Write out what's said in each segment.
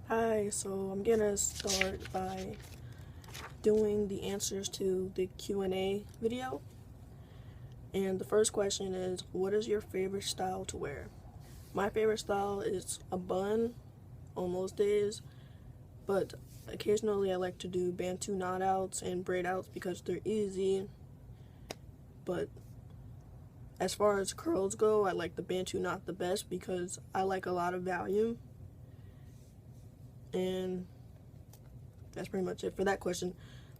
Hi, so I'm gonna start by doing the answers to the Q&A video. And the first question is, what is your favorite style to wear? My favorite style is a bun on most days, but occasionally I like to do Bantu knot outs and braid outs because they're easy. But as far as curls go, I like the Bantu knot the best because I like a lot of volume. And that's pretty much it for that question.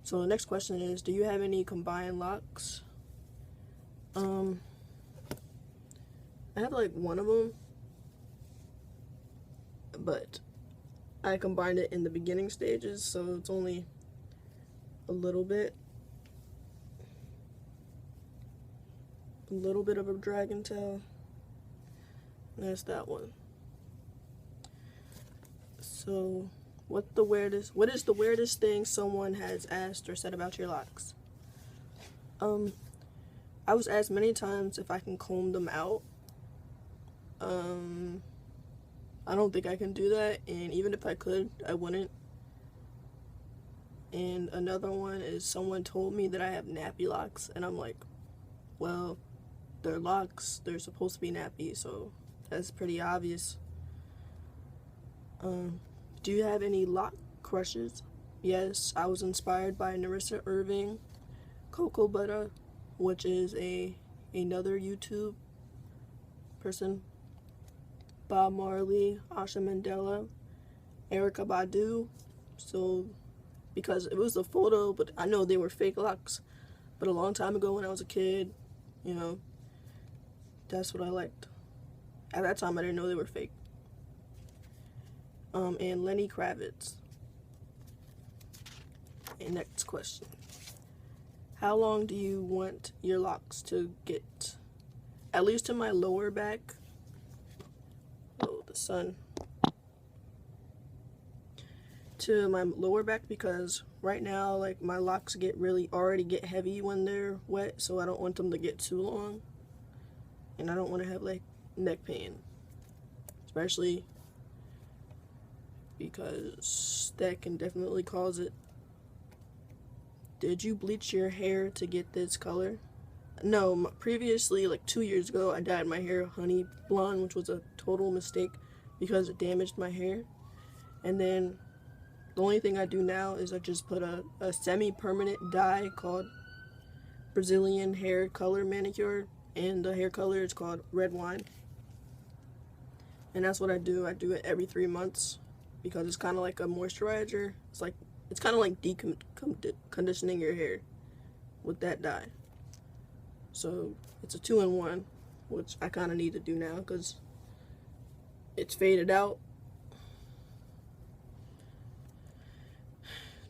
So the next question is, do you have any combined locks? I have like one of them, but I combined it in the beginning stages, so it's only a little bit of a dragon tail. That's that one. So what is the weirdest thing someone has asked or said about your locks? I was asked many times if I can comb them out. I don't think I can do that, and even if I could, I wouldn't. And another one is someone told me that I have nappy locks, and I'm like, well, they're locks, they're supposed to be nappy, so that's pretty obvious. Do you have any lock crushes? Yes, I was inspired by Narissa Irving, Cocoa Butter, which is another YouTube person, Bob Marley, Asha Mandela, Erykah Badu. So because it was a photo, but I know they were fake locks, but a long time ago when I was a kid, you know, that's what I liked. At that time I didn't know they were fake. And Lenny Kravitz. And next question, how long do you want your locks to get? At least to my lower back. Oh, the sun. To my lower back, because right now, like, my locks already get heavy when they're wet, so I don't want them to get too long. And I don't want to have, like, neck pain. Especially because that can definitely cause it. Did you bleach your hair to get this color? No, previously, like 2 years ago, I dyed my hair honey blonde, which was a total mistake because it damaged my hair. And then the only thing I do now is I just put a semi-permanent dye called Brazilian Hair Color Manicure, and the hair color is called red wine. And that's what I do. I do it every 3 months because it's kind of like a moisturizer. It's kind of like conditioning your hair with that dye. So it's a 2-in-1, which I kind of need to do now because it's faded out.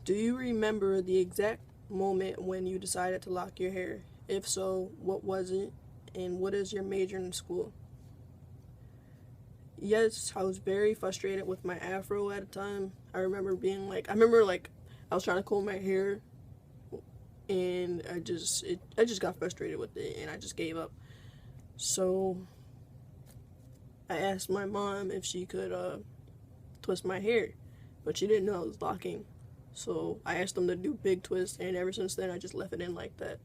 Do you remember the exact moment when you decided to lock your hair? If so, what was it? And what is your major in school? Yes, I was very frustrated with my afro at a time. I remember I was trying to comb my hair, and I just got frustrated with it, and I just gave up. So I asked my mom if she could twist my hair, but she didn't know I was locking. So I asked them to do big twists, and ever since then I just left it in like that.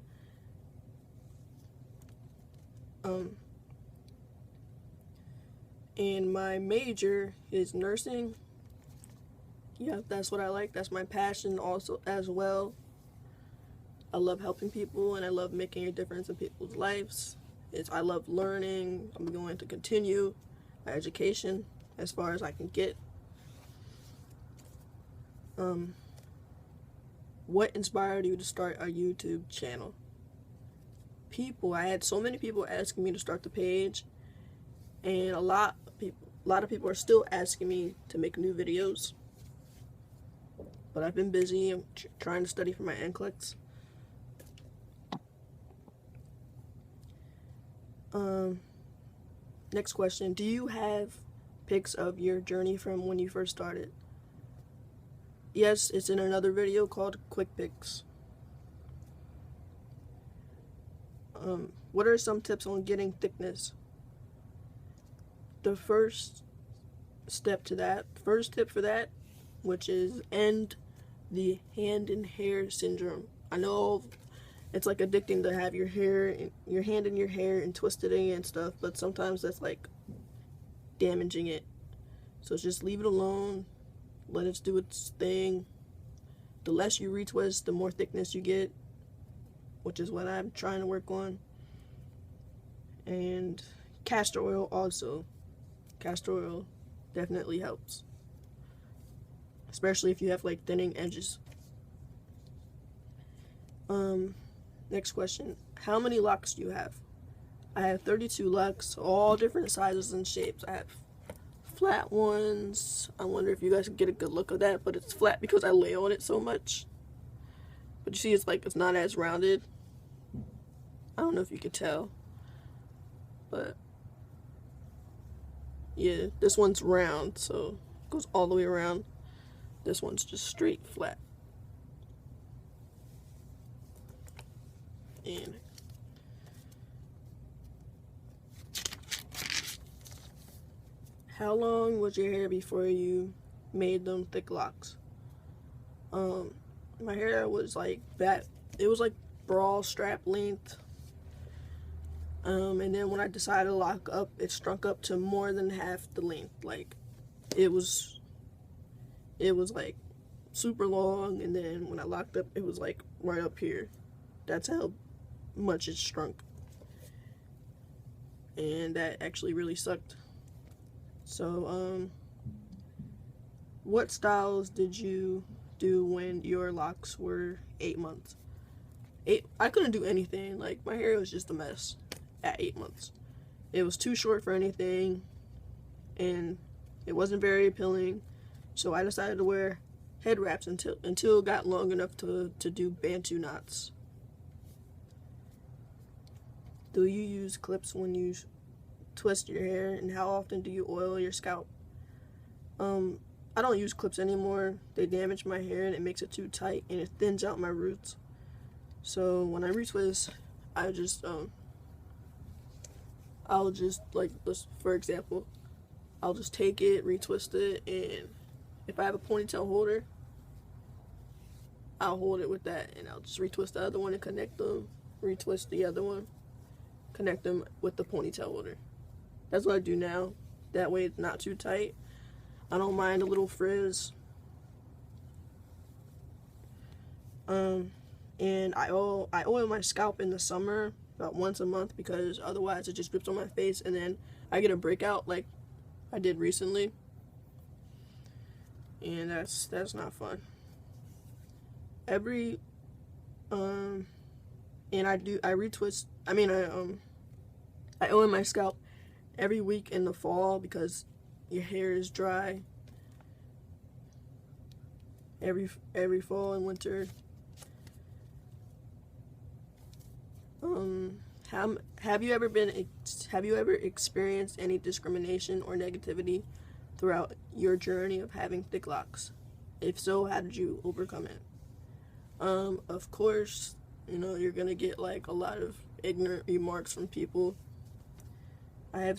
And my major is nursing. Yeah, that's what I like. That's my passion also as well. I love helping people, and I love making a difference in people's lives. I love learning. I'm going to continue my education as far as I can get. What inspired you to start a YouTube channel? I had so many people asking me to start the page, and a lot of people are still asking me to make new videos. But I've been busy. I'm trying to study for my NCLEX. Next question, do you have pics of your journey from when you first started? Yes, it's in another video called Quick Pics. What are some tips on getting thickness? The first step to that. First tip for that, which is end the hand in hair syndrome. I know it's like addicting to have your hand in your hair and twisted it and stuff, but sometimes that's like damaging it. So just leave it alone. Let it do its thing. The less you retwist, the more thickness you get, which is what I'm trying to work on. And castor oil also. Castor oil definitely helps, especially if you have like thinning edges. Next question. How many locks do you have? I have 32 locks, all different sizes and shapes. I have flat ones. I wonder if you guys can get a good look of that, but it's flat because I lay on it so much. But you see, it's not as rounded. I don't know if you could tell, but yeah, this one's round, so it goes all the way around. This one's just straight flat. And how long was your hair before you made them thick locks? My hair was like that. It was like bra strap length. And then when I decided to lock up, it shrunk up to more than half the length. Like it was like super long, and then when I locked up, it was like right up here. That's how much it shrunk. And that actually really sucked. So, what styles did you do when your locks were 8 months? I couldn't do anything. Like, my hair was just a mess at 8 months. It was too short for anything, and it wasn't very appealing. So I decided to wear head wraps until it got long enough to do Bantu knots. Do you use clips when you twist your hair, and how often do you oil your scalp? I don't use clips anymore. They damage my hair and it makes it too tight and it thins out my roots. So when I retwist, I'll just like this, for example, I'll just take it, retwist it, and if I have a ponytail holder, I'll hold it with that, and I'll just retwist the other one and connect them, retwist the other one, connect them with the ponytail holder. That's what I do now. That way it's not too tight. I don't mind a little frizz. And I oil my scalp in the summer about once a month, because otherwise it just drips on my face and then I get a breakout like I did recently. And that's not fun. And I oil my scalp every week in the fall because your hair is dry every fall and winter. Have you ever experienced any discrimination or negativity throughout your journey of having thick locks? If so, how did you overcome it? Of course, you're gonna get like a lot of ignorant remarks from people. I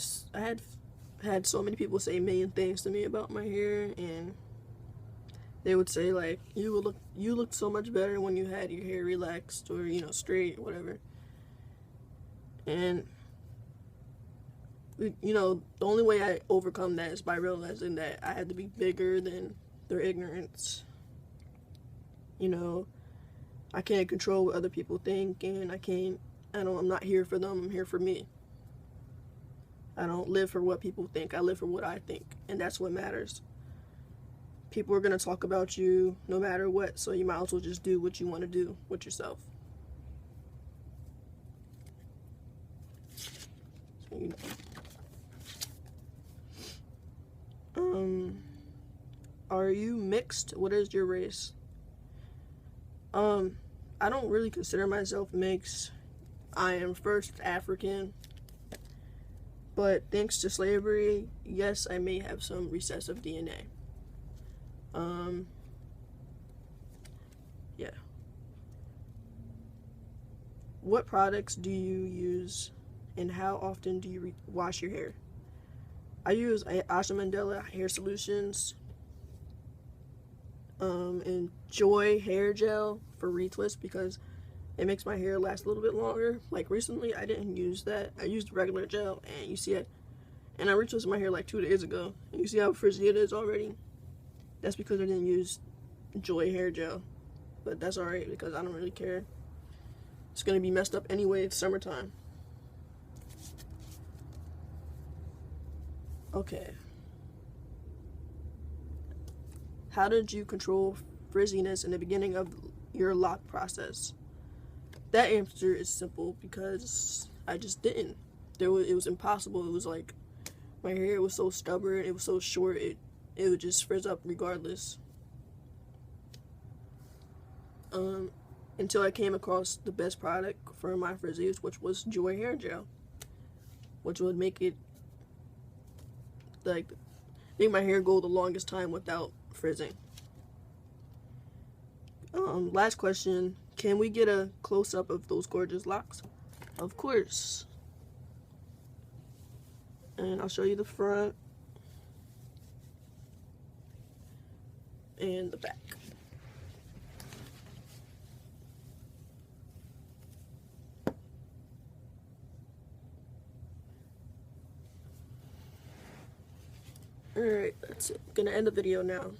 had so many people say mean things to me about my hair, and they would say like, you looked so much better when you had your hair relaxed or straight, whatever. And the only way I overcome that is by realizing that I had to be bigger than their ignorance. I can't control what other people think, and I'm not here for them, I'm here for me. I don't live for what people think, I live for what I think, and that's what matters. People are going to talk about you no matter what, so you might as well just do what you want to do with yourself. Are you mixed? What is your race? I don't really consider myself mixed. I am first African, but thanks to slavery, yes, I may have some recessive DNA. Yeah. What products do you use, and how often do you wash your hair? I use Asha Mandela hair solutions and Joy hair gel for retwist because it makes my hair last a little bit longer. Like recently I didn't use that. I used regular gel and you see it, and I retwisted my hair like 2 days ago and you see how frizzy it is already. That's because I didn't use Joy hair gel, but that's alright because I don't really care. It's gonna be messed up anyway. It's summertime. Okay. How did you control frizziness in the beginning of your lock process? That answer is simple because I just didn't. It was impossible. It was like my hair was so stubborn. It was so short. It would just frizz up regardless. Until I came across the best product for my frizzies, which was Joy hair gel, which would make it like make my hair go the longest time without frizzing. Last question, can we get a close-up of those gorgeous locks? Of course. And I'll show you the front and the back. Alright, that's it. I'm gonna end the video now.